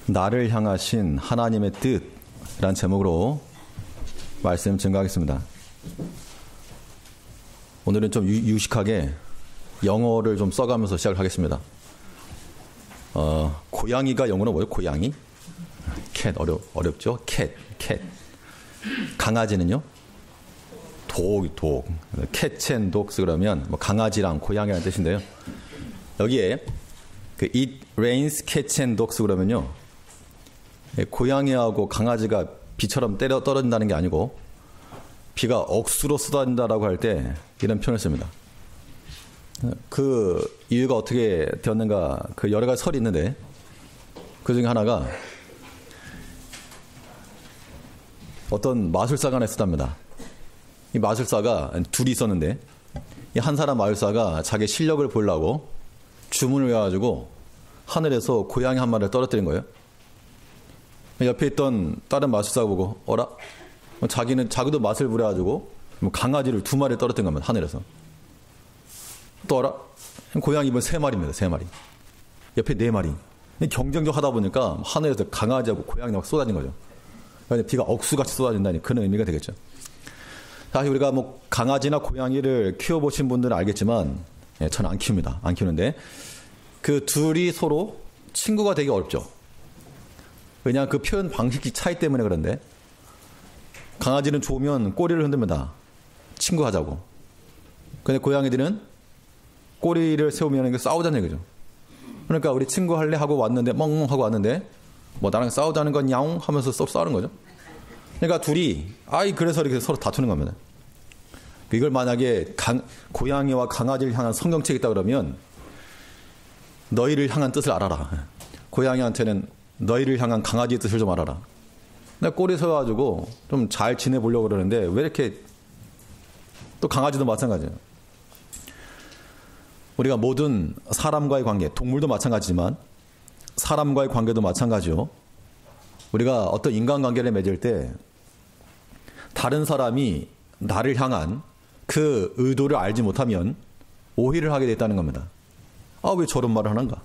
나를 향하신 하나님의 뜻이란 제목으로 말씀 증거하겠습니다. 오늘은 좀 유식하게 영어를 좀 써가면서 시작을 하겠습니다. 고양이가 영어로 뭐예요? 고양이? 캣 어렵죠? 캣. 강아지는요? 독. cats and dogs 그러면 뭐 강아지랑 고양이라는 뜻인데요. 여기에 그 it rains cats and dogs 그러면요, 고양이하고 강아지가 비처럼 떨어진다는 게 아니고 비가 억수로 쏟아진다라고 할 때 이런 표현을 씁니다. 그 이유가 어떻게 되었는가, 그 여러 가지 설이 있는데 그 중에 하나가 어떤 마술사가 하나 있었답니다. 이 마술사가 둘이 있었는데 이 한 사람 마술사가 자기 실력을 보려고 주문을 해가지고 하늘에서 고양이 한 마리를 떨어뜨린 거예요. 옆에 있던 다른 마술사가 보고 어라? 자기도 맛을 부려가지고 강아지를 2마리 떨어뜨린 겁니다. 하늘에서. 또 어라? 고양이 이번 3마리입니다. 3마리. 옆에 4마리. 경쟁적 하다 보니까 하늘에서 강아지하고 고양이가 막 쏟아진 거죠. 비가 억수같이 쏟아진다니 그런 의미가 되겠죠. 사실 우리가 뭐 강아지나 고양이를 키워보신 분들은 알겠지만, 저는 안 키웁니다. 안 키우는데 그 둘이 서로 친구가 되기 어렵죠. 왜냐하면 그 표현 방식이 차이 때문에. 그런데 강아지는 좋으면 꼬리를 흔듭니다. 친구하자고. 근데 고양이들은 꼬리를 세우면 싸우자는 얘기죠. 그러니까 우리 친구 할래 하고 왔는데 멍멍 하고 왔는데 뭐 나랑 싸우자는 건 야옹 하면서 싸우는 거죠. 그러니까 둘이 그래서 이렇게 서로 다투는 겁니다. 이걸 만약에 고양이와 강아지를 향한 성경책이 있다 그러면 너희를 향한 뜻을 알아라. 고양이한테는 너희를 향한 강아지의 뜻을 좀 알아라. 내가 꼬리 세워가지고 좀 잘 지내보려고 그러는데 왜 이렇게. 또 강아지도 마찬가지예요. 우리가 모든 사람과의 관계, 동물도 마찬가지지만 사람과의 관계도 마찬가지요. 우리가 어떤 인간관계를 맺을 때 다른 사람이 나를 향한 그 의도를 알지 못하면 오해를 하게 됐다는 겁니다. 왜 저런 말을 하는가?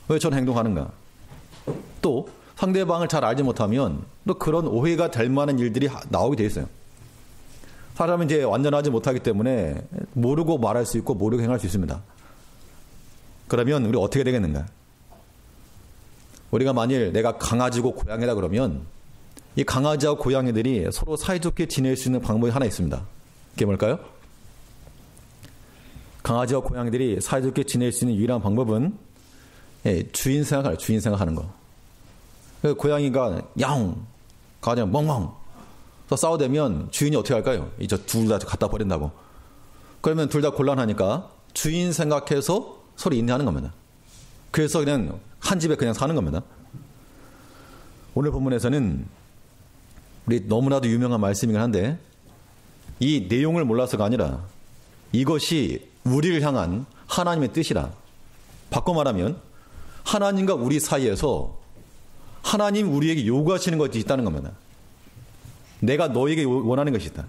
왜 저런 행동하는가? 또 상대방을 잘 알지 못하면 또 그런 오해가 될 만한 일들이 나오게 돼 있어요. 사람은 이제 완전하지 못하기 때문에 모르고 말할 수 있고 모르고 행할 수 있습니다. 그러면 우리 어떻게 되겠는가? 우리가 만일 내가 강아지고 고양이다 그러면 이 강아지와 고양이들이 서로 사이좋게 지낼 수 있는 방법이 하나 있습니다. 그게 뭘까요? 강아지와 고양이들이 사이좋게 지낼 수 있는 유일한 방법은 주인 생각하는 거. 고양이가 야옹, 강아지가 멍멍 싸우되면 주인이 어떻게 할까요? 이제 둘 다 갖다 버린다고. 그러면 둘 다 곤란하니까 주인 생각해서 서로 인내하는 겁니다. 그래서 그냥 한 집에 그냥 사는 겁니다. 오늘 본문에서는 우리 너무나도 유명한 말씀이긴 한데 이 내용을 몰라서가 아니라 이것이 우리를 향한 하나님의 뜻이라. 바꿔 말하면 하나님과 우리 사이에서 하나님 우리에게 요구하시는 것이 있다는 겁니다. 내가 너에게 원하는 것이 있다.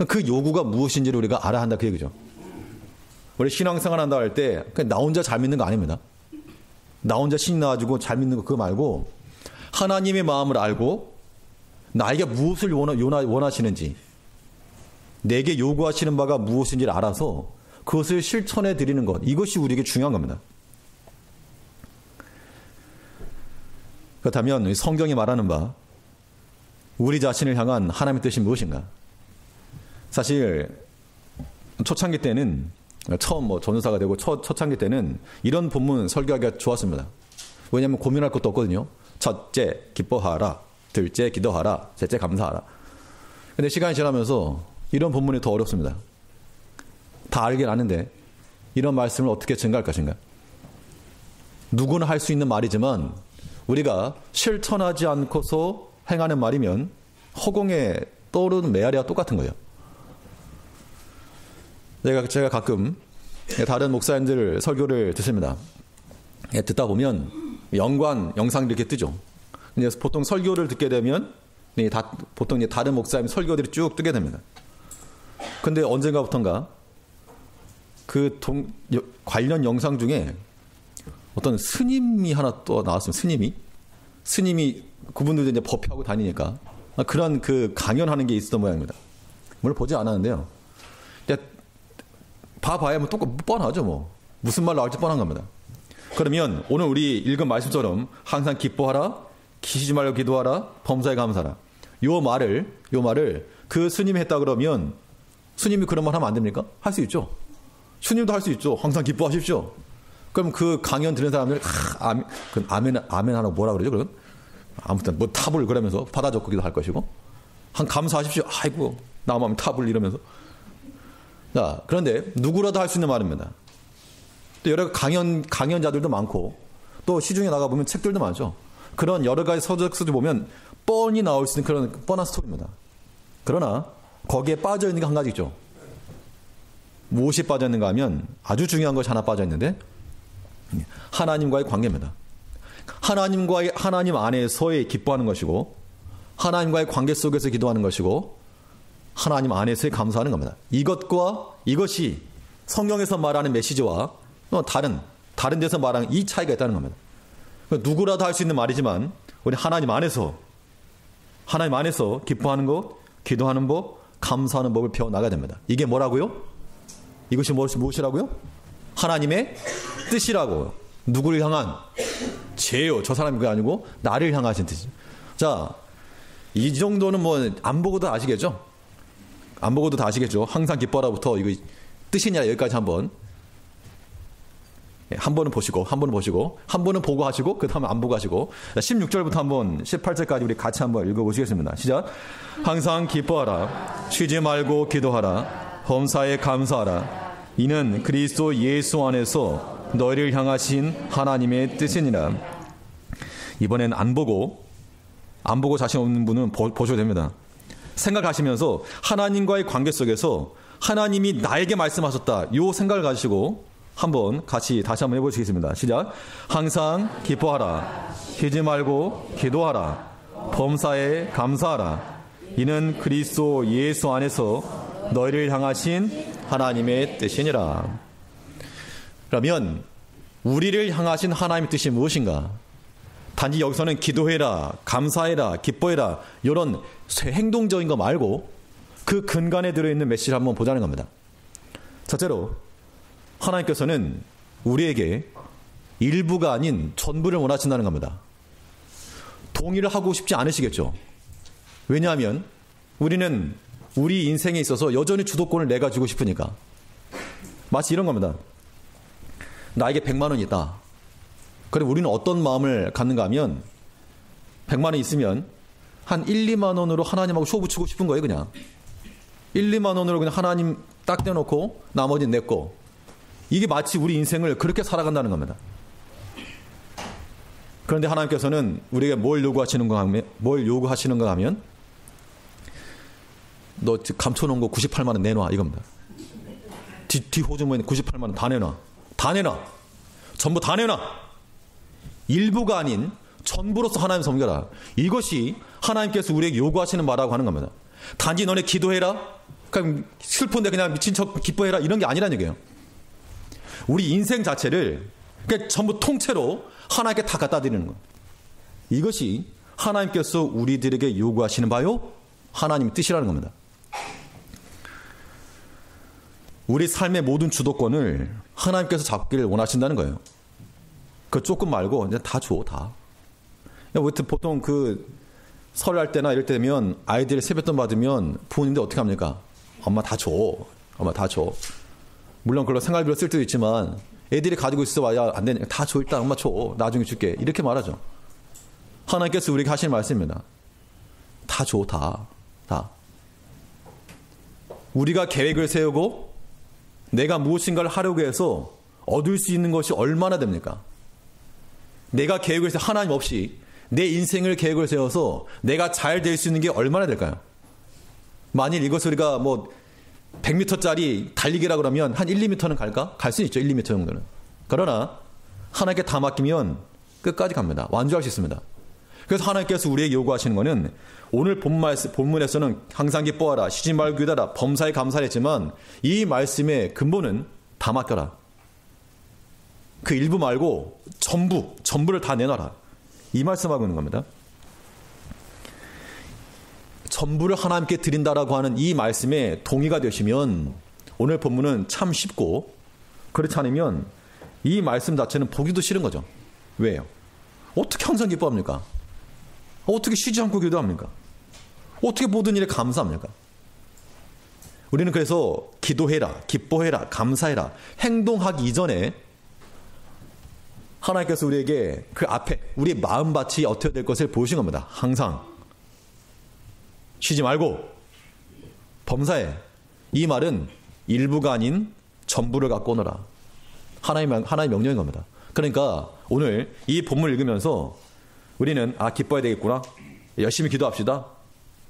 그 요구가 무엇인지를 우리가 알아야 한다, 그 얘기죠. 우리 신앙생활 한다 할 때 나 혼자 잘 믿는 거 아닙니다. 나 혼자 신이 나가지고 잘 믿는 거 그거 말고 하나님의 마음을 알고 나에게 무엇을 원하시는지, 내게 요구하시는 바가 무엇인지를 알아서 그것을 실천해 드리는 것, 이것이 우리에게 중요한 겁니다. 그렇다면 성경이 말하는 바 우리 자신을 향한 하나님의 뜻이 무엇인가? 사실 초창기 때는 처음 전도사가 되고 초창기 때는 이런 본문 설교하기가 좋았습니다. 왜냐하면 고민할 것도 없거든요. 첫째 기뻐하라, 둘째 기도하라, 셋째 감사하라. 근데 시간이 지나면서 이런 본문이 더 어렵습니다. 다 알긴 아는데 이런 말씀을 어떻게 증가할 것인가? 누구나 할 수 있는 말이지만 우리가 실천하지 않고서 행하는 말이면 허공에 떠오르는 메아리와 똑같은 거예요. 제가 가끔 다른 목사님들 설교를 듣습니다. 듣다 보면 영상들이 이렇게 뜨죠. 보통 설교를 듣게 되면 보통 다른 목사님 설교들이 쭉 뜨게 됩니다. 근데 언젠가부턴가 관련 영상 중에 어떤 스님이 하나 또 나왔습니다. 스님이 스님이 그분들도 이제 법회하고 다니니까 그런 그 강연하는 게 있었던 모양입니다. 물론 보지 않았는데요. 봐봐야 뭐 똑같 뻔하죠 뭐. 무슨 말 나올지 뻔한 겁니다. 그러면 오늘 우리 읽은 말씀처럼 항상 기뻐하라, 쉬지 말고 기도하라, 범사에 감사하라. 요 말을 그 스님이 했다 그러면 스님이 그런 말 하면 안 됩니까? 할 수 있죠. 스님도 할 수 있죠. 항상 기뻐하십시오. 그럼 그 강연 들은 사람들 아멘 하라고 뭐라 그러죠? 그럼 아무튼 뭐 탑을 그러면서 받아 적기도 할 것이고 한 감사하십시오. 아이고 나만 탑을 이러면서. 자, 그런데 누구라도 할 수 있는 말입니다. 또 여러 강연자들도 많고 또 시중에 나가보면 책들도 많죠. 그런 여러 가지 서적서들 보면 뻔히 나올 수 있는 그런 뻔한 스토리입니다. 그러나 거기에 빠져있는 게 한 가지 있죠. 무엇이 빠져있는가 하면 아주 중요한 것이 하나 빠져있는데 하나님과의 관계입니다. 하나님 안에서의 기뻐하는 것이고 하나님과의 관계 속에서 기도하는 것이고 하나님 안에서의 감사하는 겁니다. 이것이 성경에서 말하는 메시지와 다른 데서 말하는 이 차이가 있다는 겁니다. 누구라도 할 수 있는 말이지만 우리 하나님 안에서 기뻐하는 것, 기도하는 법, 감사하는 법을 배워나가야 됩니다. 이게 뭐라고요? 이것이 무엇이라고요? 하나님의 뜻이라고. 누구를 향한? 쟤요. 저 사람이 그게 아니고 나를 향하신 뜻이죠. 자, 이 정도는 뭐 안 보고도 아시겠죠? 안 보고도 다 아시겠죠? 항상 기뻐라부터 이거 뜻이냐 여기까지 한 번은 보시고 한 번은 보고 하시고 그 다음에 안 보고 하시고 16절부터 한번 18절까지 우리 같이 한번 읽어보시겠습니다. 시작. 항상 기뻐하라. 쉬지 말고 기도하라. 범사에 감사하라. 이는 그리스도 예수 안에서 너희를 향하신 하나님의 뜻이니라. 이번엔 안 보고 자신 없는 분은 보셔도 됩니다. 생각하시면서 하나님과의 관계 속에서 하나님이 나에게 말씀하셨다. 요 생각을 가지시고 한번 같이 다시 한번 해보시겠습니다. 시작. 항상 기뻐하라. 쉬지 말고 기도하라. 범사에 감사하라. 이는 그리스도 예수 안에서 너희를 향하신 하나님의 뜻이니라. 그러면 우리를 향하신 하나님의 뜻이 무엇인가? 단지 여기서는 기도해라, 감사해라, 기뻐해라 이런 행동적인 거 말고 그 근간에 들어있는 메시지를 한번 보자는 겁니다. 첫째로 하나님께서는 우리에게 일부가 아닌 전부를 원하신다는 겁니다. 동의를 하고 싶지 않으시겠죠. 왜냐하면 우리는 우리 인생에 있어서 여전히 주도권을 내가 주고 싶으니까. 마치 이런 겁니다. 나에게 100만 원이 있다. 그럼 우리는 어떤 마음을 갖는가 하면 100만 원 있으면 한 1, 2만 원으로 하나님하고 쇼 붙이고 싶은 거예요. 그냥 1, 2만 원으로 그냥 하나님 딱 떼놓고 나머지는 내 거. 이게 마치 우리 인생을 그렇게 살아간다는 겁니다. 그런데 하나님께서는 우리에게 뭘 요구하시는가 하면 너 감춰놓은 거 98만 원 내놔 이겁니다. 뒤 호주머니 98만 원 다 내놔. 전부 다 내놔. 일부가 아닌 전부로서 하나님 섬겨라. 이것이 하나님께서 우리에게 요구하시는 말이라고 하는 겁니다. 단지 너네 기도해라. 그냥 슬픈데 그냥 미친 척 기뻐해라. 이런 게 아니라는 얘기예요. 우리 인생 자체를 그러니까 전부 통째로 하나님께 다 갖다 드리는 거예요. 이것이 하나님께서 우리들에게 요구하시는 바요 하나님의 뜻이라는 겁니다. 우리 삶의 모든 주도권을 하나님께서 잡기를 원하신다는 거예요. 그 조금 말고 이제 다 줘, 다. 보통 그 설할 때나 이럴 때 되면 아이들 세뱃돈 받으면 부모님들 어떻게 합니까? 엄마 다 줘. 물론 그걸로 생활비로 쓸 때도 있지만 애들이 가지고 있어 와야 안 되니까 다 줘. 일단 엄마 줘. 나중에 줄게. 이렇게 말하죠. 하나님께서 우리에게 하시는 말씀입니다. 다 줘, 다. 우리가 계획을 세우고 내가 무엇인가를 하려고 해서 얻을 수 있는 것이 얼마나 됩니까? 내가 계획을 세워 하나님 없이 내 인생을 계획을 세워서 내가 잘 될 수 있는 게 얼마나 될까요? 만일 이것을 우리가 뭐 100m짜리 달리기라 그러면 한 1, 2m는 갈까? 갈 수 있죠. 1, 2m 정도는. 그러나 하나님께 다 맡기면 끝까지 갑니다. 완주할 수 있습니다. 그래서 하나님께서 우리에게 요구하시는 것은 오늘 본문에서는 항상 기뻐하라, 쉬지 말고 기도하라, 범사에 감사를 했지만 이 말씀의 근본은 다 맡겨라. 그 일부 말고 전부를 다 내놔라. 이 말씀하고 있는 겁니다. 전부를 하나님께 드린다라고 하는 이 말씀에 동의가 되시면 오늘 본문은 참 쉽고, 그렇지 않으면 이 말씀 자체는 보기도 싫은 거죠. 왜요? 어떻게 항상 기뻐합니까? 어떻게 쉬지 않고 기도합니까? 어떻게 모든 일에 감사합니까? 우리는 그래서 기도해라, 기뻐해라, 감사해라, 행동하기 이전에 하나님께서 우리에게 그 앞에 우리의 마음밭이 어떻게 될 것을 보여주신 겁니다. 항상 쉬지 말고 범사해. 이 말은 일부가 아닌 전부를 갖고 오너라. 하나님의 명령인 겁니다. 그러니까 오늘 이 본문을 읽으면서 우리는 기뻐해야 되겠구나, 열심히 기도합시다,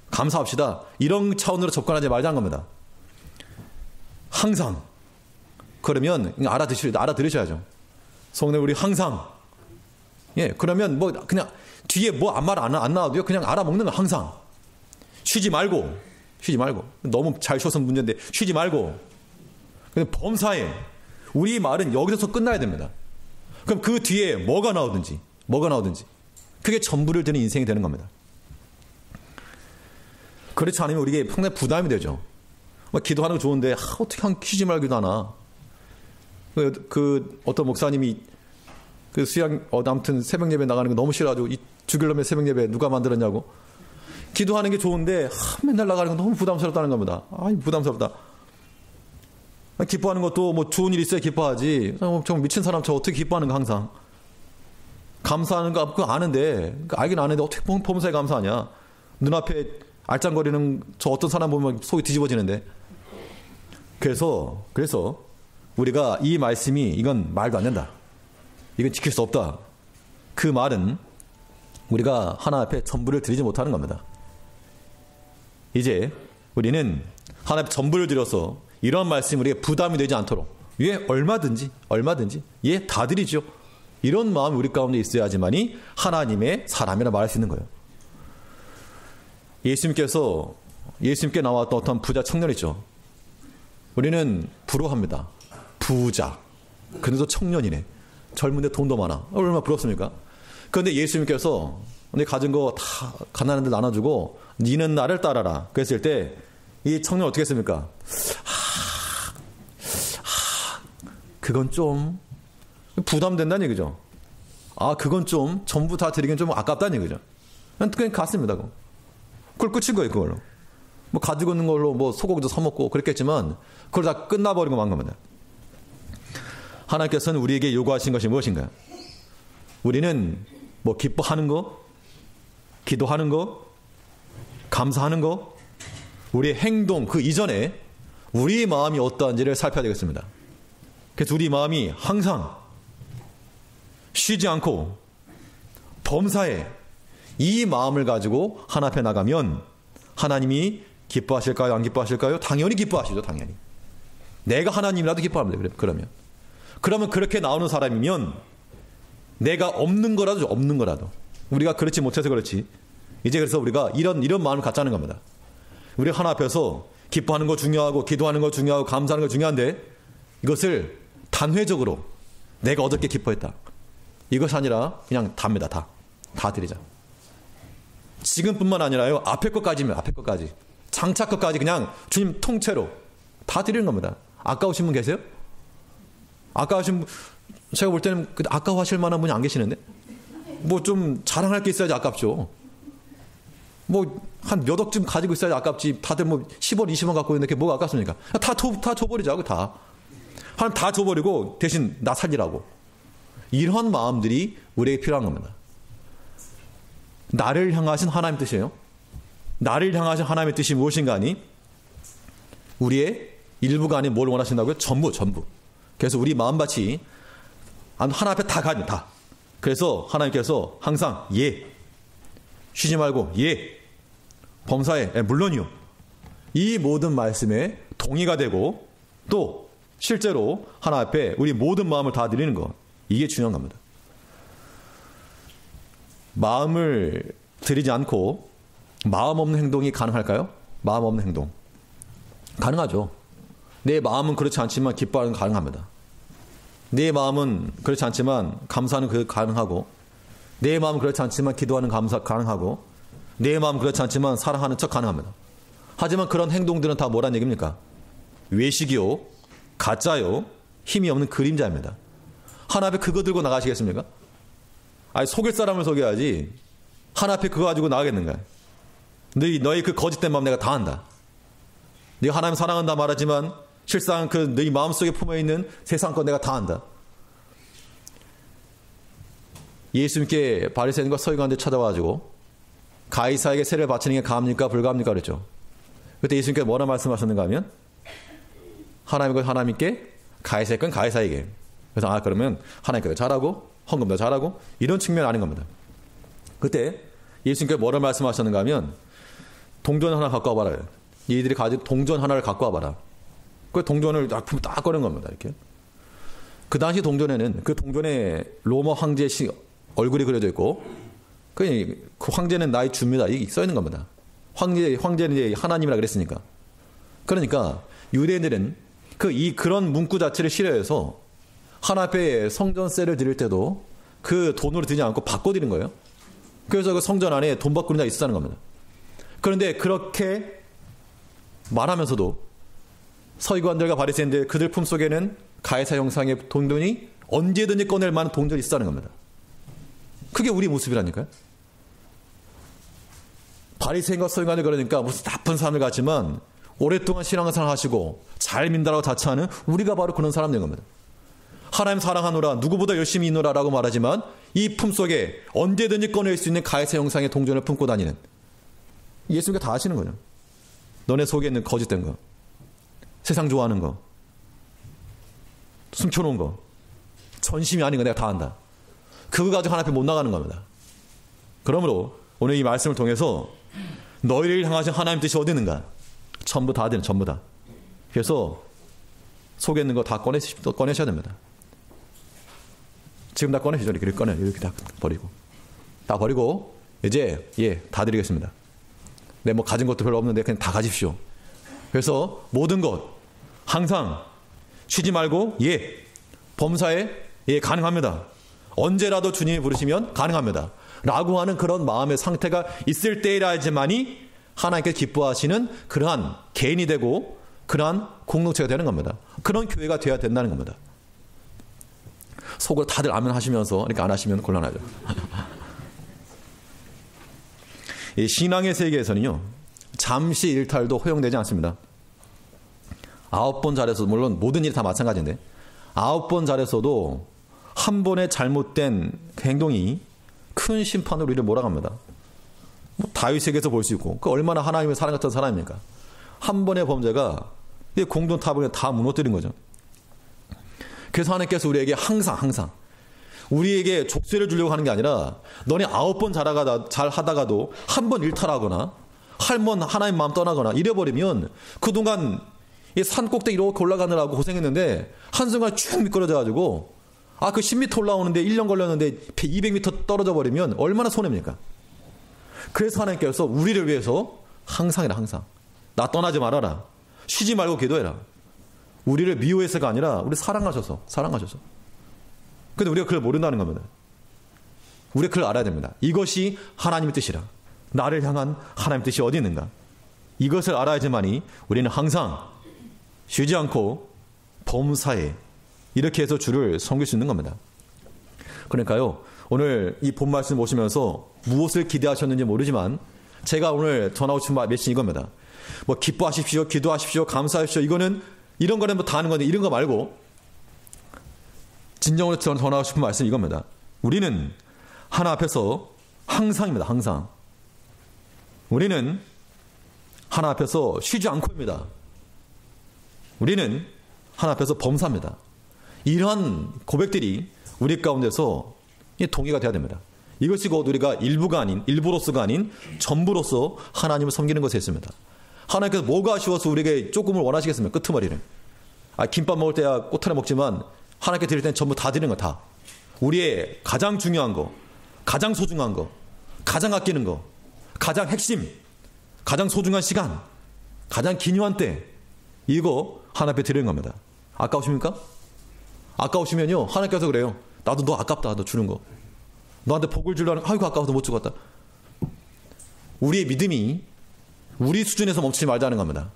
감사합시다, 이런 차원으로 접근하지 말자는 겁니다. 항상. 그러면 알아들으셔야죠. 성도 우리 항상. 그러면 뭐 그냥 뒤에 뭐 말 안 나와도요, 그냥 알아먹는 거. 항상 쉬지 말고 너무 잘 쉬어서 문제인데 쉬지 말고. 근데 범사에, 우리 말은 여기서 끝나야 됩니다. 그럼 그 뒤에 뭐가 나오든지 그게 전부를 드는 인생이 되는 겁니다. 그렇지 않으면 우리에게 상당히 부담이 되죠. 기도하는 거 좋은데 어떻게 쉬지 말기도 하나. 어떤 목사님이 수양 아무튼 새벽 예배 나가는 거 너무 싫어가지고 죽일 놈의 새벽 예배 누가 만들었냐고. 기도하는 게 좋은데 맨날 나가는 거 너무 부담스럽다는 겁니다. 부담스럽다. 기뻐하는 것도 뭐 좋은 일 있어야 기뻐하지. 좀 미친 사람처럼 어떻게 기뻐하는 거. 항상 감사하는 거 그거 아는데, 알긴 아는데 어떻게 범사에 감사하냐. 눈앞에 알짱거리는 저 어떤 사람 보면 속이 뒤집어지는데. 그래서 우리가 이 말씀이 이건 말도 안 된다, 이건 지킬 수 없다, 그 말은 우리가 하나님 앞에 전부를 드리지 못하는 겁니다. 이제 우리는 하나님 앞에 전부를 드려서 이런 말씀이 우리에게 부담이 되지 않도록, 얼마든지 다 드리죠, 이런 마음이 우리 가운데 있어야지만이 하나님의 사람이라 말할 수 있는 거예요. 예수님께 나왔던 어떤 부자 청년 있죠. 우리는 부러워합니다. 부자. 그래도 청년이네. 젊은데 돈도 많아. 얼마나 부럽습니까? 그런데 예수님께서 내 가진 거 다 가난한 데 나눠주고 니는 나를 따라라 그랬을 때 이 청년 어떻게 했습니까? 그건 좀 부담된다는 얘기죠. 그건 좀 전부 다 드리긴 좀 아깝다는 얘기죠. 그냥 갔습니다. 그걸 끝인 거예요. 그걸로 뭐 가지고 있는 걸로 뭐 소고기도 사먹고 그랬겠지만 그걸 다 끝나버리고 만 겁니다. 하나님께서는 우리에게 요구하신 것이 무엇인가요? 우리는 뭐 기뻐하는 거, 기도하는 거, 감사하는 거, 우리의 행동 그 이전에 우리의 마음이 어떠한지를 살펴야 되겠습니다. 그래서 우리 마음이 항상 쉬지 않고 범사에 이 마음을 가지고 하나님 앞에 나가면 하나님이 기뻐하실까요? 안 기뻐하실까요? 당연히 기뻐하시죠. 당연히. 내가 하나님이라도 기뻐합니다. 그러면 그렇게 나오는 사람이면 내가 없는 거라도 우리가 그렇지 못해서 그렇지, 이제 그래서 우리가 이런 마음을 갖자는 겁니다. 우리 하나 앞에서 기뻐하는 거 중요하고 기도하는 거 중요하고 감사하는 거 중요한데 이것을 단회적으로 내가 어떻게 기뻐했다, 이것이 아니라 그냥 답니다. 다 드리자. 지금뿐만 아니라요, 앞에 것까지 장차 것까지 그냥 주님 통째로 다 드리는 겁니다. 아까우신 분 계세요? 제가 볼 때는 아까워하실 만한 분이 안 계시는데, 뭐 좀 자랑할 게 있어야지 아깝죠. 뭐 한 몇 억쯤 가지고 있어야지 아깝지. 다들 뭐 10원 20원 갖고 있는데 그게 뭐가 아깝습니까? 다 줘버리자고. 다 줘버리고 대신 나 살리라고. 이런 마음들이 우리에게 필요한 겁니다. 나를 향하신 하나님의 뜻이에요. 나를 향하신 하나님의 뜻이 무엇인가 하니 우리의 일부가 아닌 뭘 원하신다고요? 전부. 그래서 우리 마음밭이 하나님 앞에 다 가니 다. 그래서 하나님께서 항상 쉬지 말고 범사에 물론이요, 이 모든 말씀에 동의가 되고 또 실제로 하나님 앞에 우리 모든 마음을 다 드리는 것, 이게 중요한 겁니다. 마음을 드리지 않고 마음 없는 행동이 가능할까요? 마음 없는 행동 가능하죠. 내 마음은 그렇지 않지만 기뻐하는 건 가능합니다. 내 마음은 그렇지 않지만 감사하는 그 가능하고, 내 마음은 그렇지 않지만 기도하는 감사 가능하고, 내 마음은 그렇지 않지만 사랑하는 척 가능합니다. 하지만 그런 행동들은 다 뭐란 얘기입니까? 외식이요, 가짜요, 힘이 없는 그림자입니다. 하나님 앞에 그거 들고 나가시겠습니까? 아니, 속일 사람을 속여야지 하나님 앞에 그거 가지고 나가겠는가? 너희 그 거짓된 마음 내가 다 안다. 네가 하나님 사랑한다 말하지만 실상 그 너희 마음속에 품어있는 세상 것 내가 다 안다. 예수님께 바리새인과 서기관들 찾아와가지고 가이사에게 세를 바치는 게 가합니까 불가합니까 그랬죠. 그때 예수님께서 뭐라 말씀하셨는가 하면 하나님께 가이사의 건 가이사에게. 그래서 그러면 하나님께서 잘하고 헌금도 잘하고 이런 측면 아닌 겁니다. 그때 예수님께서 뭐라 말씀하셨는가 하면 동전 하나 갖고 와봐라. 얘들이 가지고 동전 하나를 갖고 와봐라. 그 동전을 딱 꺼낸 겁니다. 이렇게. 그 당시 동전에는 그 동전에 로마 황제의 얼굴이 그려져 있고 그 황제는 나의 주입니다. 이게 써 있는 겁니다. 황제는 이제 하나님이라 그랬으니까. 그러니까 유대인들은 그런 문구 자체를 싫어해서 하나님 앞에 성전세를 드릴 때도 그 돈으로 드리지 않고 바꿔드린 거예요. 그래서 그 성전 안에 돈 바꾸는 자가 있었다는 겁니다. 그런데 그렇게 말하면서도 서기관들과 바리새인들 그들 품속에는 가이사 형상의 동전이 언제든지 꺼낼 만한 동전이 있었다는 겁니다. 그게 우리 모습이라니까요. 바리새인과 서기관들 그러니까 무슨 나쁜 사람들 같지만 오랫동안 신앙생활 하시고 잘 믿는다라고 자처하는 우리가 바로 그런 사람들인 겁니다. 하나님 사랑하노라 누구보다 열심히 있노라라고 말하지만 이 품속에 언제든지 꺼낼 수 있는 가이사 형상의 동전을 품고 다니는 예수님께서 다 아시는 거죠. 너네 속에 있는 거짓된 거, 세상 좋아하는 거, 숨겨놓은 거, 전심이 아닌 거 내가 다 안다. 그거 가지고 하나님 앞에 못 나가는 겁니다. 그러므로 오늘 이 말씀을 통해서 너희를 향하신 하나님 뜻이 어디 있는가? 전부 다 되는 전부 다. 그래서 속에 있는 거 다 꺼내셔야 됩니다. 지금 다 꺼내시죠. 이렇게 꺼내 이렇게 다 버리고 이제 다 드리겠습니다. 내 뭐 가진 것도 별로 없는데 그냥 다 가십시오. 그래서 모든 것 항상 쉬지 말고 범사에 가능합니다. 언제라도 주님이 부르시면 가능합니다. 라고 하는 그런 마음의 상태가 있을 때라야지만이 하나님께서 기뻐하시는 그러한 개인이 되고 그러한 공동체가 되는 겁니다. 그런 교회가 되어야 된다는 겁니다. 속으로 다들 아멘 하시면서 이렇게 안 하시면 곤란하죠. 이 신앙의 세계에서는요, 잠시 일탈도 허용되지 않습니다. 9번 잘해서, 물론 모든 일이 다 마찬가지인데, 9번 잘해서도 한 번의 잘못된 행동이 큰 심판으로 우리를 몰아갑니다. 다윗에게서 볼 수 있고, 그 얼마나 하나님의 사랑 같은 사람입니까? 한 번의 범죄가 공동탑을 다 무너뜨린 거죠. 그래서 하나님께서 우리에게 항상 우리에게 족쇄를 주려고 하는 게 아니라 너네 9번 잘하다가도 한 번 일탈하거나 한 번 하나님 마음 떠나거나 이래버리면 그동안 이 산 꼭대기 이렇게 올라가느라고 고생했는데 한순간 쭉 미끄러져가지고 그 10m 올라오는데 1년 걸렸는데 200m 떨어져 버리면 얼마나 손해입니까? 그래서 하나님께서 우리를 위해서 항상이라 항상 나 떠나지 말아라. 쉬지 말고 기도해라. 우리를 미워해서가 아니라 우리 사랑하셔서. 근데 우리가 그걸 모른다는 겁니다. 우리가 그걸 알아야 됩니다. 이것이 하나님의 뜻이라. 나를 향한 하나님의 뜻이 어디 있는가? 이것을 알아야지만이 우리는 항상 쉬지 않고 범사에 이렇게 해서 주를 섬길 수 있는 겁니다. 그러니까요, 오늘 이 본 말씀 보시면서 무엇을 기대하셨는지 모르지만 제가 오늘 전하고 싶은 메시지 이겁니다. 뭐 기뻐하십시오, 기도하십시오, 감사하십시오. 이런 거는 뭐 다 하는 건데 이런 거 말고 진정으로 전하고 싶은 말씀 이겁니다. 우리는 하나 앞에서 항상입니다. 항상. 우리는 하나 앞에서 쉬지 않고입니다. 우리는 하나 앞에서 범사입니다. 이러한 고백들이 우리 가운데서 동의가 돼야 됩니다. 이것이 곧 우리가 일부로서가 아닌 전부로서 하나님을 섬기는 것에 있습니다. 하나님께서 뭐가 아쉬워서 우리에게 조금을 원하시겠습니까? 끄트머리를. 김밥 먹을 때야 꼬타리 먹지만 하나님께 드릴 때는 전부 다 드리는 거 다. 우리의 가장 중요한 거, 가장 소중한 거, 가장 아끼는 거, 가장 핵심, 가장 소중한 시간, 가장 기묘한 때, 이거 하나님 앞에 드리는 겁니다. 아까우십니까? 아까우시면요, 하나님께서 그래요. 나도 너 아깝다, 너 주는 거. 너한테 복을 주려는, 아이고 아까워서 못 죽었다. 우리의 믿음이 우리 수준에서 멈추지 말자는 겁니다.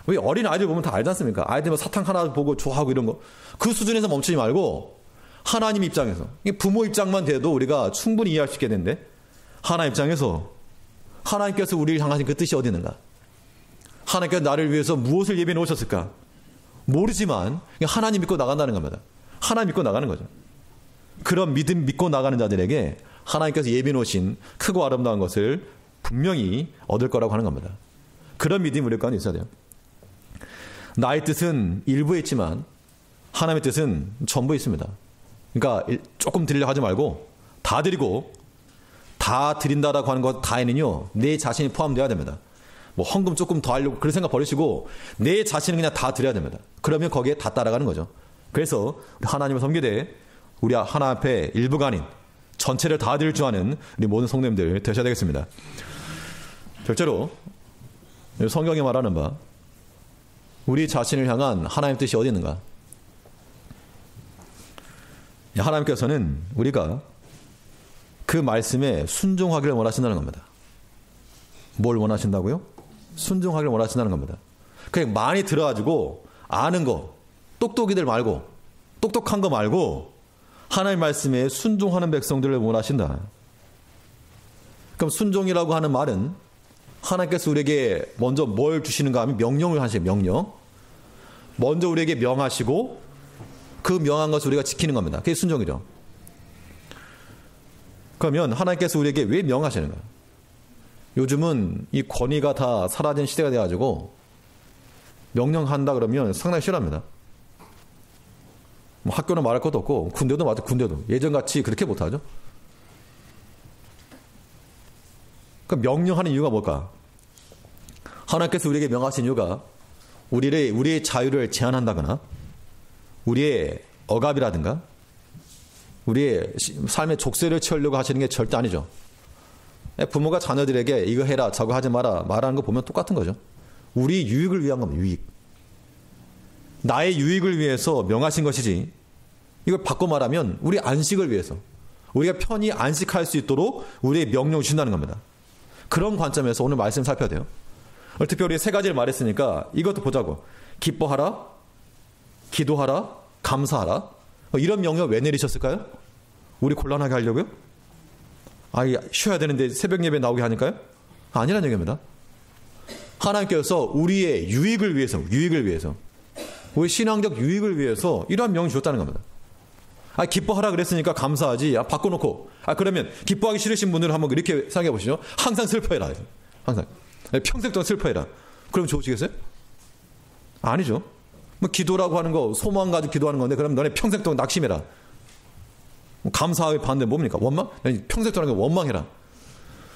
우리 어린 아이들 보면 다 알지 않습니까? 아이들 뭐 사탕 하나 보고 좋아하고 이런 거. 그 수준에서 멈추지 말고 하나님 입장에서, 부모 입장만 돼도 우리가 충분히 이해할 수 있게 되는데, 하나님 입장에서 하나님께서 우리를 향하신 그 뜻이 어디 있는가? 하나님께서 나를 위해서 무엇을 예비해 놓으셨을까? 모르지만 하나님 믿고 나간다는 겁니다. 하나님 믿고 나가는 거죠. 그런 믿음 믿고 나가는 자들에게 하나님께서 예비해 놓으신 크고 아름다운 것을 분명히 얻을 거라고 하는 겁니다. 그런 믿음이 우리 가운데 있어야 돼요. 나의 뜻은 일부에 있지만 하나님의 뜻은 전부에 있습니다. 그러니까 조금 드리려고 하지 말고 다 드리고, 다 드린다라고 하는 것 다에는요, 내 자신이 포함되어야 됩니다. 뭐 헌금 조금 더 하려고 그런 생각 버리시고 내 자신은 그냥 다 드려야 됩니다. 그러면 거기에 다 따라가는 거죠. 그래서 우리 하나님을 섬기되 우리 하나 앞에 일부가 아닌 전체를 다 드릴 줄 아는 우리 모든 성도님들 되셔야 되겠습니다. 결제로 성경이 말하는 바 우리 자신을 향한 하나님의 뜻이 어디 있는가? 하나님께서는 우리가 그 말씀에 순종하기를 원하신다는 겁니다. 뭘 원하신다고요? 순종하기를 원하신다는 겁니다. 그냥 많이 들어가지고 아는 거, 똑똑이들 말고, 똑똑한 거 말고 하나님 말씀에 순종하는 백성들을 원하신다. 그럼 순종이라고 하는 말은 하나님께서 우리에게 먼저 뭘 주시는가 하면 명령을 하시죠. 명령. 먼저 우리에게 명하시고 그 명한 것을 우리가 지키는 겁니다. 그게 순종이죠. 그러면 하나님께서 우리에게 왜 명하시는가? 요즘은 이 권위가 다 사라진 시대가 돼가지고 명령한다 그러면 상당히 싫어합니다. 뭐 학교는 말할 것도 없고 군대도 맞아. 군대도 예전같이 그렇게 못하죠. 그럼 명령하는 이유가 뭘까? 하나님께서 우리에게 명하신 이유가 우리의 자유를 제한한다거나 우리의 억압이라든가 우리의 삶의 족쇄를 채우려고 하시는 게 절대 아니죠. 부모가 자녀들에게 이거 해라 저거 하지 마라 말하는 거 보면 똑같은 거죠. 우리 유익을 위한 겁니다. 유익. 나의 유익을 위해서 명하신 것이지, 이걸 바꿔 말하면 우리 안식을 위해서, 우리가 편히 안식할 수 있도록 우리의 명령을 주신다는 겁니다. 그런 관점에서 오늘 말씀 살펴야 돼요. 특별히 세 가지를 말했으니까 이것도 보자고. 기뻐하라, 기도하라, 감사하라. 이런 명령 왜 내리셨을까요? 우리 곤란하게 하려고요? 쉬어야 되는데 새벽 예배 나오게 하니까요? 아니라는 얘기입니다. 하나님께서 우리의 유익을 위해서, 우리 신앙적 유익을 위해서 이러한 명령을 주셨다는 겁니다. 기뻐하라 그랬으니까 감사하지. 바꿔놓고. 그러면 기뻐하기 싫으신 분들은 한번 이렇게 생각해 보시죠. 항상 슬퍼해라. 항상. 평생 동안 슬퍼해라. 그럼 좋으시겠어요? 아니죠. 뭐 기도라고 하는 거 소망 가지고 기도하는 건데 그럼 너네 평생 동안 낙심해라. 감사하게 반대 뭡니까? 원망? 평생 동안 원망해라.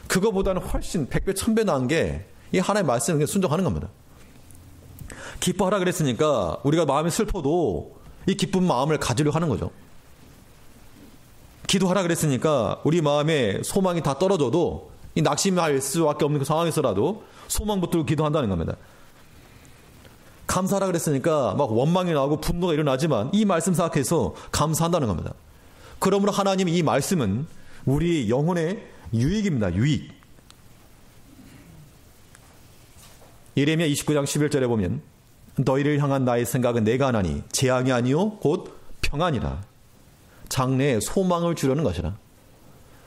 그거보다는 훨씬 100배 1000배 나은 게 이 하나의 말씀에 순종하는 겁니다. 기뻐하라 그랬으니까 우리가 마음이 슬퍼도 이 기쁜 마음을 가지려고 하는 거죠. 기도하라 그랬으니까 우리 마음에 소망이 다 떨어져도 이 낙심할 수밖에 없는 그 상황에서라도 소망 붙들고 기도한다는 겁니다. 감사하라 그랬으니까 막 원망이 나오고 분노가 일어나지만 이 말씀 생각해서 감사한다는 겁니다. 그러므로 하나님의 이 말씀은 우리 영혼의 유익입니다. 유익. 예레미야 29장 11절에 보면 너희를 향한 나의 생각은 내가 하나니 재앙이 아니요 곧 평안이라. 장래에 소망을 주려는 것이라.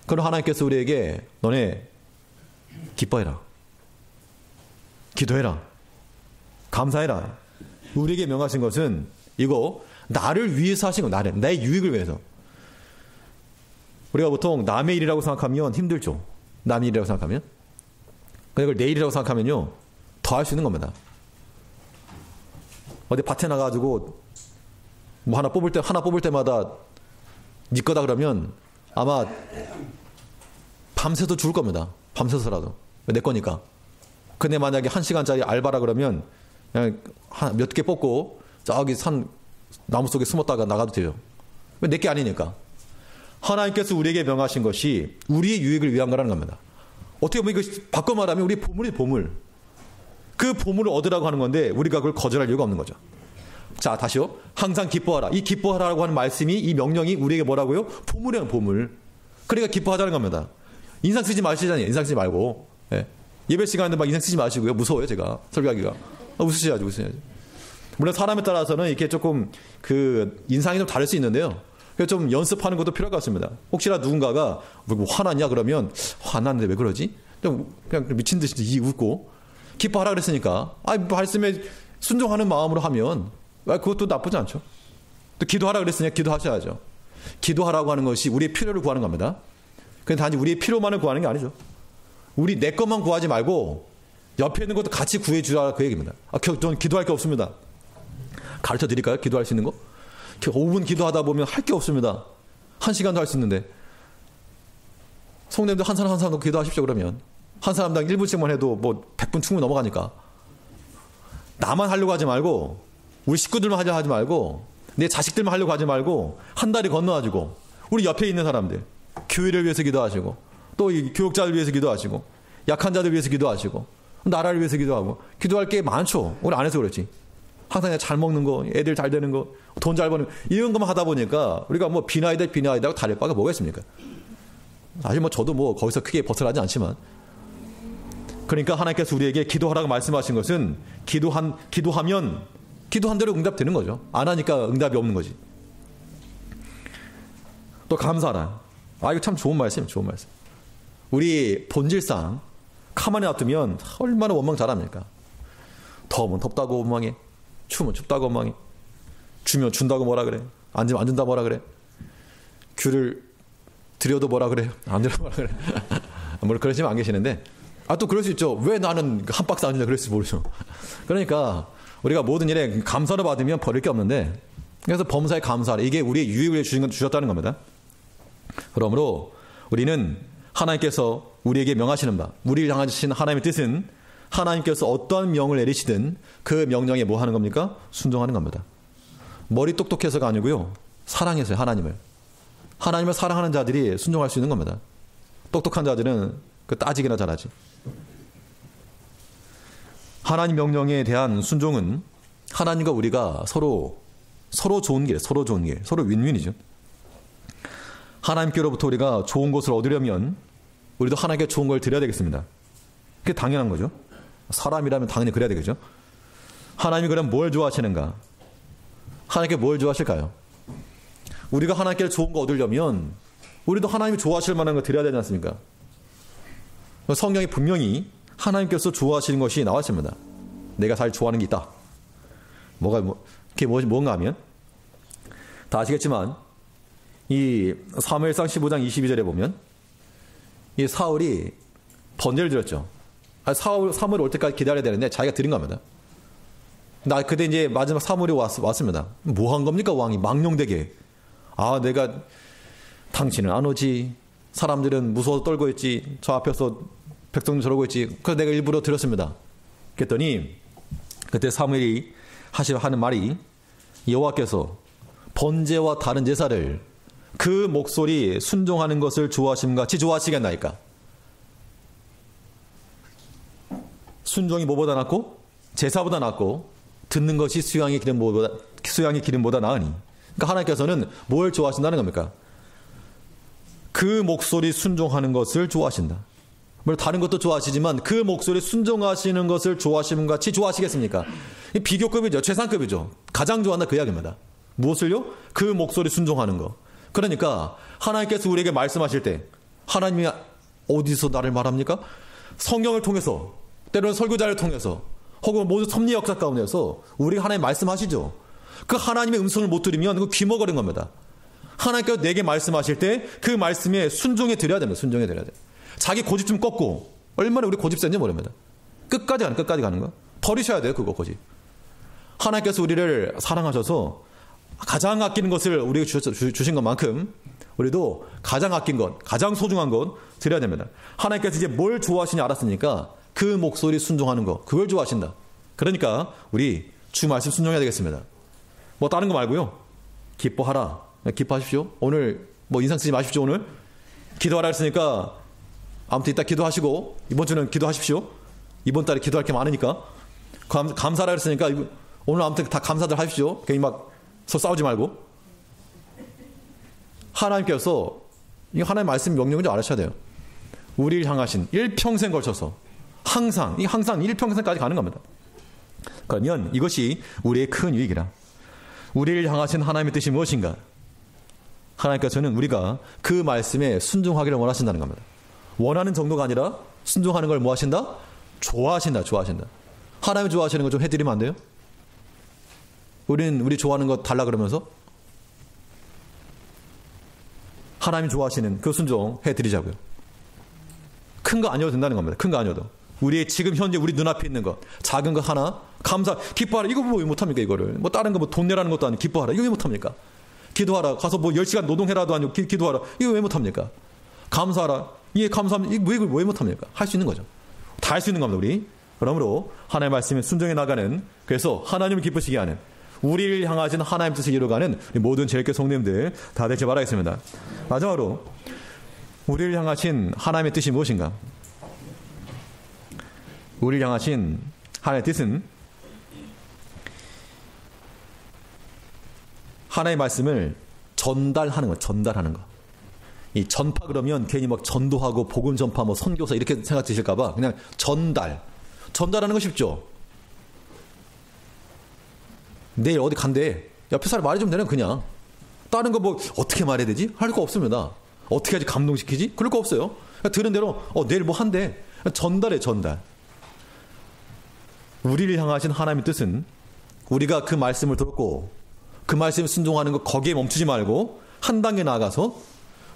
그럼 하나님께서 우리에게 너네 기뻐해라, 기도해라, 감사해라. 우리에게 명하신 것은 이거 나를 위해서 하신 거, 내 유익을 위해서. 우리가 보통 남의 일이라고 생각하면 힘들죠. 남의 일이라고 생각하면. 그걸 내 일이라고 생각하면요 더 할 수 있는 겁니다. 어디 밭에 나가가지고 뭐 하나 뽑을 때마다 네 거다 그러면 아마 밤새도 죽을 겁니다. 밤새서라도. 내 거니까. 근데 만약에 1시간짜리 알바라 그러면 그냥 몇 개 뽑고 저기 산 나무 속에 숨었다가 나가도 돼요. 왜 내 게 아니니까. 하나님께서 우리에게 명하신 것이 우리의 유익을 위한 거라는 겁니다. 어떻게 보면 이거 바꿔 말하면 우리 보물이 보물. 그 보물을 얻으라고 하는 건데 우리가 그걸 거절할 이유가 없는 거죠. 자, 다시요. 항상 기뻐하라. 이 기뻐하라고 하는 말씀이, 이 명령이 우리에게 뭐라고요? 보물이에요, 보물. 그러니까 기뻐하자는 겁니다. 인상 쓰지 마시잖아요. 인상 쓰지 말고. 예. 예배 시간에 막 인상 쓰지 마시고요. 무서워요, 제가. 설교하기가. 웃으셔야죠, 웃으셔야죠. 물론 사람에 따라서는 이렇게 조금 그 인상이 좀 다를 수 있는데요. 그래서 좀 연습하는 것도 필요할 것 같습니다. 혹시나 누군가가 뭐 화났냐 그러면 화났는데 왜 그러지? 그냥 미친 듯이 웃고 기뻐하라 그랬으니까 말씀에 순종하는 마음으로 하면 그것도 나쁘지 않죠. 또 기도하라 그랬으니까 기도하셔야죠. 기도하라고 하는 것이 우리의 필요를 구하는 겁니다. 그냥 단지 우리의 필요만을 구하는 게 아니죠. 우리 내 것만 구하지 말고 옆에 있는 것도 같이 구해주라 그 얘기입니다. 저는 기도할 게 없습니다. 가르쳐 드릴까요? 기도할 수 있는 거? 5분 기도하다 보면 할 게 없습니다. 1시간도 할 수 있는데. 성도님들 한 사람 한 사람 기도하십시오 그러면. 한 사람당 1분씩만 해도 뭐 100분 충분히 넘어가니까. 나만 하려고 하지 말고 우리 식구들만 하려 하지 말고 내 자식들만 하려고 하지 말고 한 다리 건너가지고 우리 옆에 있는 사람들 교회를 위해서 기도하시고 또 이 교육자를 위해서 기도하시고 약한 자들 위해서 기도하시고 나라를 위해서 기도하고 기도할 게 많죠. 우리 안 해서 그렇지. 항상 잘 먹는 거, 애들 잘 되는 거, 돈 잘 버는 거, 이런 것만 하다 보니까 우리가 뭐 비나이다 하고 다를 바가 뭐가 있습니까? 사실 뭐 저도 뭐 거기서 크게 벗어나지 않지만 그러니까 하나님께서 우리에게 기도하라고 말씀하신 것은 기도하면 기도한 대로 응답되는 거죠. 안 하니까 응답이 없는 거지. 또 감사라. 이거 참 좋은 말씀이에요. 좋은 말씀. 우리 본질상 가만히 놔두면 얼마나 원망 잘합니까? 더우면 덥다고 원망해. 추우면 춥다고 원망해. 주면 준다고 뭐라 그래. 안 주면 안 준다 뭐라 그래. 귤을 드려도 뭐라 그래. 안 드려도 뭐라 그래. 물론 그러시면 안 계시는데 또 그럴 수 있죠. 왜 나는 한 박스 안 준다 그랬을지 모르죠. 그러니까 우리가 모든 일에 감사를 받으면 버릴 게 없는데 그래서 범사에 감사하라. 이게 우리의 유익을 주셨다는 겁니다. 그러므로 우리는 하나님께서 우리에게 명하시는 바, 우리를 향하신 하나님의 뜻은 하나님께서 어떠한 명을 내리시든 그 명령에 뭐 하는 겁니까? 순종하는 겁니다. 머리 똑똑해서가 아니고요. 사랑해서요. 하나님을 사랑하는 자들이 순종할 수 있는 겁니다. 똑똑한 자들은 따지기나 잘하지. 하나님 명령에 대한 순종은 하나님과 우리가 서로 좋은 길, 서로 윈윈이죠. 하나님께로부터 우리가 좋은 것을 얻으려면 우리도 하나님께 좋은 걸 드려야 되겠습니다. 그게 당연한 거죠. 사람이라면 당연히 그래야 되겠죠. 하나님이 그럼 뭘 좋아하시는가? 하나님께 뭘 좋아하실까요? 우리가 하나님께 좋은 거 얻으려면 우리도 하나님이 좋아하실 만한 거 드려야 되지 않습니까? 성경에 분명히 하나님께서 좋아하시는 것이 나와 있습니다. 내가 사실 좋아하는 게 있다. 그게 뭔가 하면 다 아시겠지만 이 사무엘상 15장 22절에 보면 이 사울이 번제를 드렸죠. 사무엘 올 때까지 기다려야 되는데 자기가 드린 겁니다. 그때 이제 마지막 사무엘이 왔습니다. 뭐 한 겁니까 왕이 망령되게. 내가 당신은 안 오지. 사람들은 무서워서 떨고 있지. 저 앞에서 백성들 저러고 있지. 그래서 내가 일부러 드렸습니다. 그랬더니 그때 사무엘이 하는 말이 여호와께서 번제와 다른 제사를 그 목소리 순종하는 것을 좋아하심같이 좋아하시겠나이까. 순종이 뭐보다 낫고 제사보다 낫고 듣는 것이 수양의 기름보다 나으니. 그러니까 하나님께서는 뭘 좋아하신다는 겁니까? 그 목소리 순종하는 것을 좋아하신다. 물론 다른 것도 좋아하시지만 그 목소리 순종하시는 것을 좋아하시는 같이 좋아하시겠습니까? 비교급이죠. 최상급이죠. 가장 좋아한다 그 이야기입니다. 무엇을요? 그 목소리 순종하는 거. 그러니까 하나님께서 우리에게 말씀하실 때 하나님이 어디서 나를 말합니까? 성경을 통해서, 때로는 설교자를 통해서, 혹은 모든 섭리 역사 가운데서 우리가 하나님 말씀하시죠. 그 하나님의 음성을 못 들으면 그거 귀머거린 겁니다. 하나님께서 내게 말씀하실 때 그 말씀에 순종해 드려야 됩니다. 순종해 드려야 돼요. 자기 고집 좀 꺾고, 얼마나 우리 고집 센지 모릅니다. 끝까지 가는 거. 버리셔야 돼요, 그거 고집. 하나님께서 우리를 사랑하셔서 가장 아끼는 것을 우리에게 주신 것만큼 우리도 가장 아낀 것, 가장 소중한 것 드려야 됩니다. 하나님께서 이제 뭘 좋아하시냐 알았으니까 그 목소리 순종하는 거, 그걸 좋아하신다. 그러니까 우리 주 말씀 순종해야 되겠습니다. 뭐 다른 거 말고요. 기뻐하라. 기뻐하십시오. 오늘 뭐 인상 쓰지 마십시오. 오늘 기도하라 했으니까 아무튼 이따 기도하시고 이번 주는 기도하십시오. 이번 달에 기도할 게 많으니까 감사하라 했으니까 오늘 아무튼 다 감사들 하십시오. 괜히 막 싸우지 말고. 하나님께서 이 하나님의 말씀 명령인지 알으셔야 돼요. 우리를 향하신 일평생 걸쳐서 항상 일평생까지 가는 겁니다. 그러면 이것이 우리의 큰 유익이라. 우리를 향하신 하나님의 뜻이 무엇인가? 하나님께서는 우리가 그 말씀에 순종하기를 원하신다는 겁니다. 원하는 정도가 아니라 순종하는 걸 뭐 하신다? 좋아하신다. 하나님이 좋아하시는 거 좀 해드리면 안 돼요? 우리 좋아하는 거 달라 그러면서 하나님이 좋아하시는 그 순종 해드리자고요. 큰 거 아니어도 된다는 겁니다. 큰 거 아니어도. 우리의 지금 현재 우리 눈앞에 있는 것, 작은 거 하나, 기뻐하라. 이거 뭐 못합니까, 이거를? 뭐 다른 거 뭐 돈 내라는 것도 아니고 기뻐하라. 이거 왜 못합니까? 기도하라. 가서 뭐 10시간 노동해라도 아니고 기도하라. 이거 왜 못합니까? 감사하라. 이게 감사하면 이거 왜 못합니까? 할 수 있는 거죠. 다 할 수 있는 겁니다, 우리. 그러므로 하나님의 말씀에 순종해 나가는, 그래서 하나님을 기쁘시게 하는, 우리를 향하신 하나님 뜻을 이루어가는 모든 제일교회 성도님들 다 되길 바라겠습니다. 마지막으로 우리를 향하신 하나님의 뜻이 무엇인가? 우리를 향하신 하나님의 뜻은 하나님의 말씀을 전달하는 거, 전달하는 거. 이 전파 그러면 괜히 막 전도하고 복음 전파, 뭐 선교사 이렇게 생각 드실까봐 그냥 전달하는 거 쉽죠. 내일 어디 간대. 옆에 사람 말해주면 되는 그냥. 다른 거 뭐 어떻게 말해야 되지? 할 거 없습니다. 어떻게 하지 감동시키지? 그럴 거 없어요. 들은 대로 내일 뭐 한대. 전달. 우리를 향하신 하나님의 뜻은 우리가 그 말씀을 듣고 그 말씀에 순종하는 거 거기에 멈추지 말고 한 단계 나아가서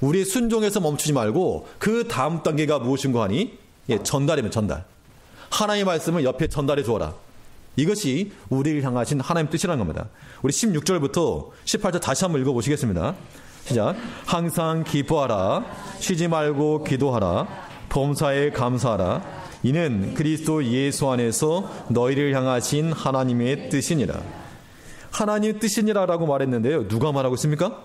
우리의 순종에서 멈추지 말고 그 다음 단계가 무엇인가 하니 전달이면 전달. 하나님의 말씀을 옆에 전달해 주어라. 이것이 우리를 향하신 하나님 뜻이라는 겁니다. 우리 16절부터 18절 다시 한번 읽어보시겠습니다. 시작. 항상 기뻐하라. 쉬지 말고 기도하라. 범사에 감사하라. 이는 그리스도 예수 안에서 너희를 향하신 하나님의 뜻이니라. 하나님의 뜻이니라라고 말했는데요. 누가 말하고 있습니까?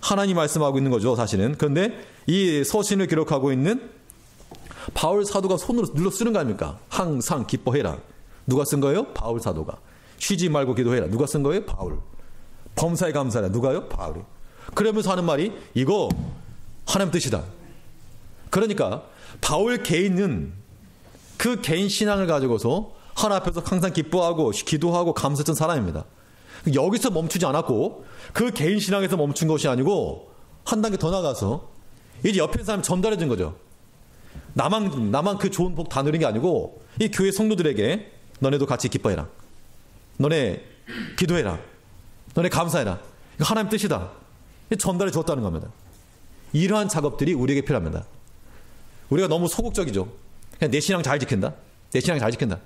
하나님 말씀하고 있는 거죠, 사실은. 그런데 이 서신을 기록하고 있는 바울 사도가 손으로 눌러 쓰는 거 아닙니까? 항상 기뻐해라. 누가 쓴 거예요? 바울 사도가. 쉬지 말고 기도해라. 누가 쓴 거예요? 바울. 범사에 감사해라. 누가요? 바울이. 그러면서 하는 말이 이거 하나님 뜻이다. 그러니까 바울 개인은 그 개인 신앙을 가지고서 하나님 앞에서 항상 기뻐하고 기도하고 감사했던 사람입니다. 여기서 멈추지 않았고 그 개인 신앙에서 멈춘 것이 아니고 한 단계 더 나가서 이제 옆에 사람이 전달해 준 거죠. 나만 그 좋은 복 다 누린 게 아니고 이 교회 성도들에게 너네도 같이 기뻐해라. 너네 기도해라. 너네 감사해라. 이거 하나님 뜻이다. 전달해 줬다는 겁니다. 이러한 작업들이 우리에게 필요합니다. 우리가 너무 소극적이죠. 그냥 내 신앙 잘 지킨다. 내 신앙 잘 지키는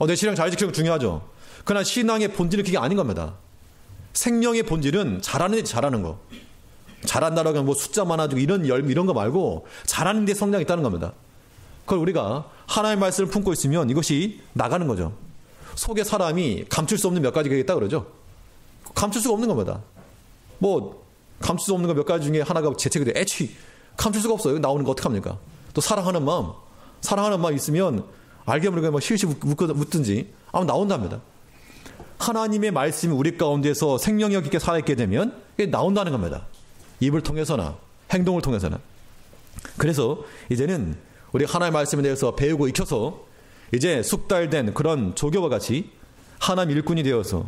거 중요하죠. 그러나 신앙의 본질은 그게 아닌 겁니다. 생명의 본질은 잘하는 데 잘하는 거. 잘한다라고 하면 뭐 숫자 많아지고 이런 거 말고 잘하는 데 성장이 있다는 겁니다. 그걸 우리가 하나님의 말씀을 품고 있으면 이것이 나가는 거죠. 속에 사람이 감출 수 없는 몇 가지가 있다 그러죠. 감출 수가 없는 겁니다. 뭐 감출 수 없는 거 몇 가지 중에 하나가 재채기 돼. 감출 수가 없어요. 나오는 거 어떡합니까? 또 사랑하는 마음 있으면 알게 모르게 막 실실 웃든지 아마 나온답니다. 하나님의 말씀이 우리 가운데서 생명력 있게 살아있게 되면 이게 나온다는 겁니다. 입을 통해서나 행동을 통해서나. 그래서 이제는 우리 하나님의 말씀에 대해서 배우고 익혀서 이제 숙달된 그런 조교와 같이 하나님 일꾼이 되어서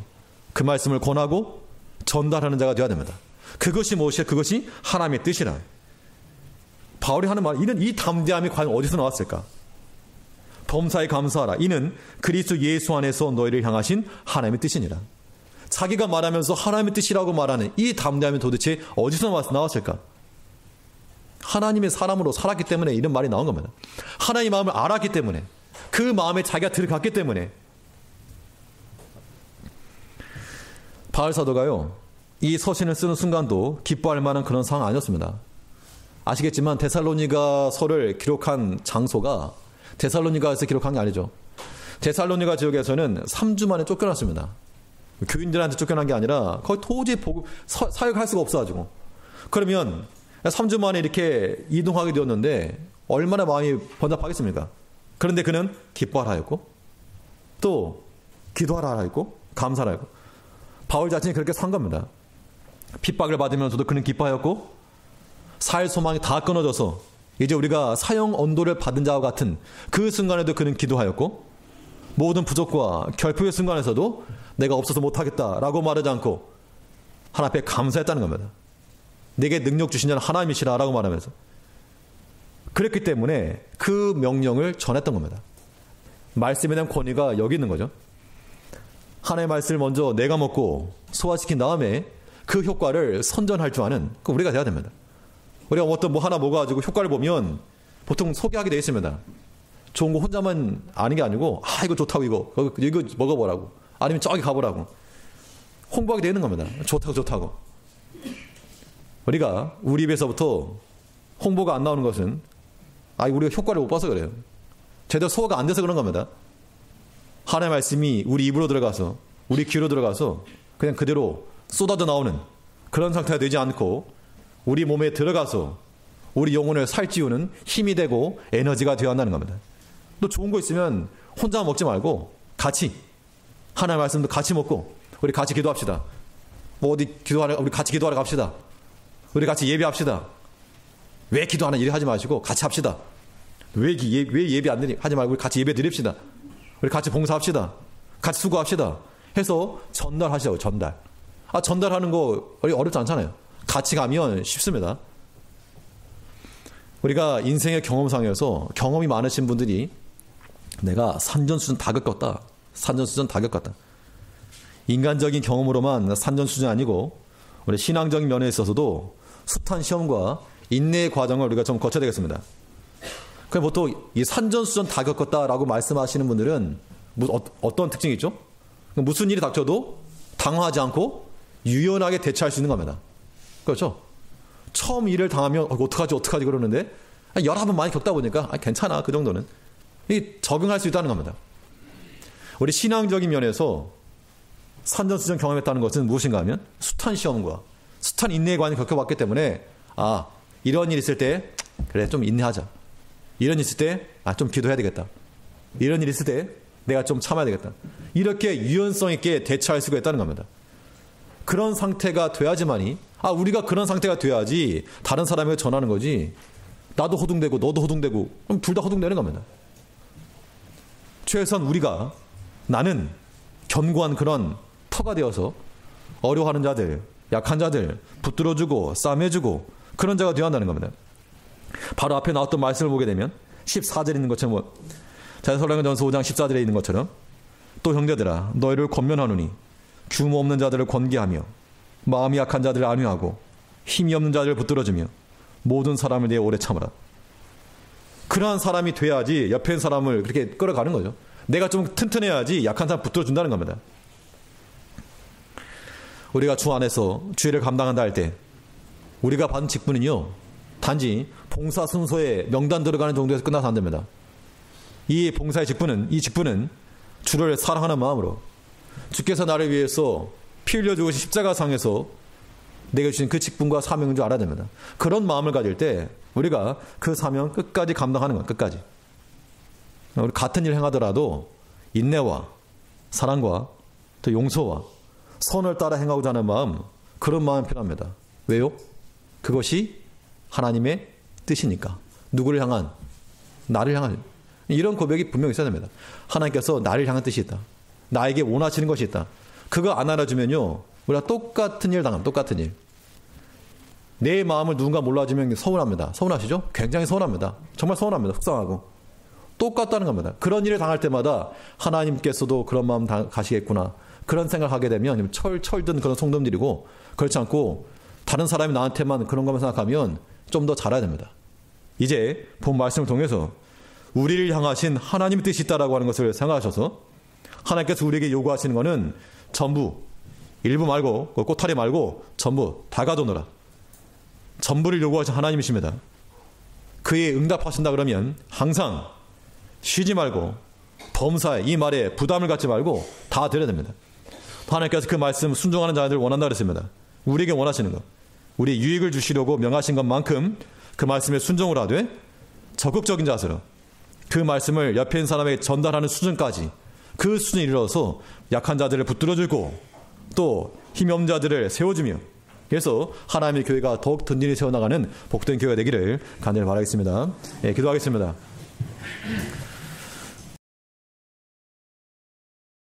그 말씀을 권하고 전달하는 자가 되어야 됩니다. 그것이 무엇이야? 그것이 하나님의 뜻이라. 바울이 하는 말, 이 담대함이 과연 어디서 나왔을까? 범사에 감사하라. 이는 그리스도 예수 안에서 너희를 향하신 하나님의 뜻이니라. 자기가 말하면서 하나님의 뜻이라고 말하는 이 담대함이 도대체 어디서 나왔을까? 하나님의 사람으로 살았기 때문에 이런 말이 나온 겁니다. 하나님의 마음을 알았기 때문에, 그 마음에 자기가 들어갔기 때문에. 바울 사도가요, 이 서신을 쓰는 순간도 기뻐할 만한 그런 상황 아니었습니다. 아시겠지만 데살로니가서를 기록한 장소가 데살로니가에서 기록한 게 아니죠. 데살로니가 지역에서는 3주 만에 쫓겨났습니다. 교인들한테 쫓겨난 게 아니라 거의 도저히 사역할 수가 없어가지고. 그러면 3주 만에 이렇게 이동하게 되었는데 얼마나 마음이 번잡하겠습니까? 그런데 그는 기뻐하라 했고 또 기도하라 했고 감사하라 했고 바울 자신이 그렇게 산 겁니다. 핍박을 받으면서도 그는 기뻐하였고 살 소망이 다 끊어져서 이제 우리가 사형 언도를 받은 자와 같은 그 순간에도 그는 기도하였고, 모든 부족과 결핍의 순간에서도 내가 없어서 못하겠다라고 말하지 않고 하나님 앞에 감사했다는 겁니다. 내게 능력 주신 자는 하나님이시라라고 말하면서, 그랬기 때문에 그 명령을 전했던 겁니다. 말씀에 대한 권위가 여기 있는 거죠. 하나님의 말씀을 먼저 내가 먹고 소화시킨 다음에 그 효과를 선전할 줄 아는 우리가 돼야 됩니다. 우리가 어떤 뭐 하나 먹어가지고 효과를 보면 보통 소개하게 되어 있습니다. 좋은 거 혼자만 아는 게 아니고, 이거 좋다고, 이거 먹어보라고, 아니면 저기 가보라고 홍보하게 되는 겁니다. 좋다고. 우리가 우리 입에서부터 홍보가 안 나오는 것은 우리가 효과를 못 봐서 그래요. 제대로 소화가 안 돼서 그런 겁니다. 하나님의 말씀이 우리 입으로 들어가서, 우리 귀로 들어가서 그냥 그대로 쏟아져 나오는 그런 상태가 되지 않고, 우리 몸에 들어가서 우리 영혼을 살찌우는 힘이 되고 에너지가 되어야 한다는 겁니다. 또 좋은 거 있으면 혼자 먹지 말고 같이, 하나님의 말씀도 같이 먹고, 우리 같이 기도합시다. 뭐 어디 우리 같이 기도하러 갑시다. 우리 같이 예배합시다. 왜 기도하는 일 하지 마시고 같이 합시다. 왜 예배 안 하지 말고 우리 같이 예배 드립시다. 우리 같이 봉사합시다. 같이 수고합시다. 해서 전달하시라고, 전달. 전달하는 거 어렵지 않잖아요. 같이 가면 쉽습니다. 우리가 인생의 경험상에서 경험이 많으신 분들이 내가 산전수전 다 겪었다. 인간적인 경험으로만 산전수전이 아니고 우리 신앙적인 면에 있어서도 숱한 시험과 인내의 과정을 우리가 좀 거쳐야 되겠습니다. 그럼 보통 이 산전수전 다 겪었다라고 말씀하시는 분들은 어떤 특징이 있죠? 무슨 일이 닥쳐도 당황하지 않고 유연하게 대처할 수 있는 겁니다. 그렇죠? 처음 일을 당하면 어떡하지 그러는데 여러 번 많이 겪다 보니까 괜찮아, 그 정도는 적응할 수 있다는 겁니다. 우리 신앙적인 면에서 산전수전 경험했다는 것은 무엇인가 하면 숱한 시험과 숱한 인내의 관을 겪어봤기 때문에 이런 일 있을 때 그래 좀 인내하자, 이런 일 있을 때 좀 기도해야 되겠다, 이런 일 있을 때 내가 좀 참아야 되겠다, 이렇게 유연성 있게 대처할 수가 있다는 겁니다. 그런 상태가 돼야지만이 우리가 그런 상태가 돼야지 다른 사람에게 전하는 거지, 나도 호둥대고 너도 호둥대고 그럼 둘 다 호둥대는 겁니다. 최소한 우리가, 나는 견고한 그런 터가 되어서 어려워하는 자들, 약한 자들 붙들어주고 싸매주고 그런 자가 되어야 한다는 겁니다. 바로 앞에 나왔던 말씀을 보게 되면 14절에 있는 것처럼, 사도행전서 5장 14절에 있는 것처럼, 또 형제들아 너희를 권면하노니 규모 없는 자들을 권계하며 마음이 약한 자들을 안위하고 힘이 없는 자들을 붙들어주며 모든 사람을 내어 오래 참으라. 그러한 사람이 돼야지 옆에 있는 사람을 그렇게 끌어가는 거죠. 내가 좀 튼튼해야지 약한 사람 붙들어준다는 겁니다. 우리가 주 안에서 주의를 감당한다 할 때 우리가 받은 직분은요, 단지 봉사 순서에 명단 들어가는 정도에서 끝나서 안 됩니다. 이 봉사의 직분은, 이 직분은 주를 사랑하는 마음으로, 주께서 나를 위해서 피 흘려 죽으신 십자가상에서 내게 주신 그 직분과 사명인 줄 알아야 됩니다. 그런 마음을 가질 때 우리가 그 사명 끝까지 감당하는 것, 끝까지. 우리 같은 일 행하더라도 인내와 사랑과 또 용서와 선을 따라 행하고자 하는 마음, 그런 마음이 필요합니다. 왜요? 그것이 하나님의 뜻이니까. 누구를 향한? 나를 향한. 이런 고백이 분명히 있어야 됩니다. 하나님께서 나를 향한 뜻이 있다. 나에게 원하시는 것이 있다. 그거 안 알아주면요, 우리가 똑같은 일 당합니다. 똑같은 일. 내 마음을 누군가 몰라주면 서운합니다. 서운하시죠? 굉장히 서운합니다. 정말 서운합니다. 속상하고. 똑같다는 겁니다. 그런 일을 당할 때마다 하나님께서도 그런 마음 가시겠구나, 그런 생각하게 되면 철든 그런 성dom들이고, 그렇지 않고 다른 사람이 나한테만 그런 것만 생각하면 좀 더 잘해야 됩니다. 이제 본 말씀을 통해서 우리를 향하신 하나님의 뜻이 있다라고 하는 것을 생각하셔서, 하나님께서 우리에게 요구하시는 것은 전부, 일부 말고, 꼬타리 말고 전부 다 가져오너라. 전부를 요구하신 하나님이십니다. 그에 응답하신다 그러면 항상 쉬지 말고 범사에, 이 말에 부담을 갖지 말고 다 드려야 됩니다. 하나님께서 그 말씀 순종하는 자들 원한다 그랬습니다. 우리에게 원하시는 것, 우리 유익을 주시려고 명하신 것만큼 그 말씀에 순종을 하되 적극적인 자세로 그 말씀을 옆에 있는 사람에게 전달하는 수준까지, 그 수준에 이르러서 약한 자들을 붙들어주고 또 힘이 없는 자들을 세워주며 그래서 하나님의 교회가 더욱 든든히 세워나가는 복된 교회가 되기를 간절히 바라겠습니다. 예, 기도하겠습니다.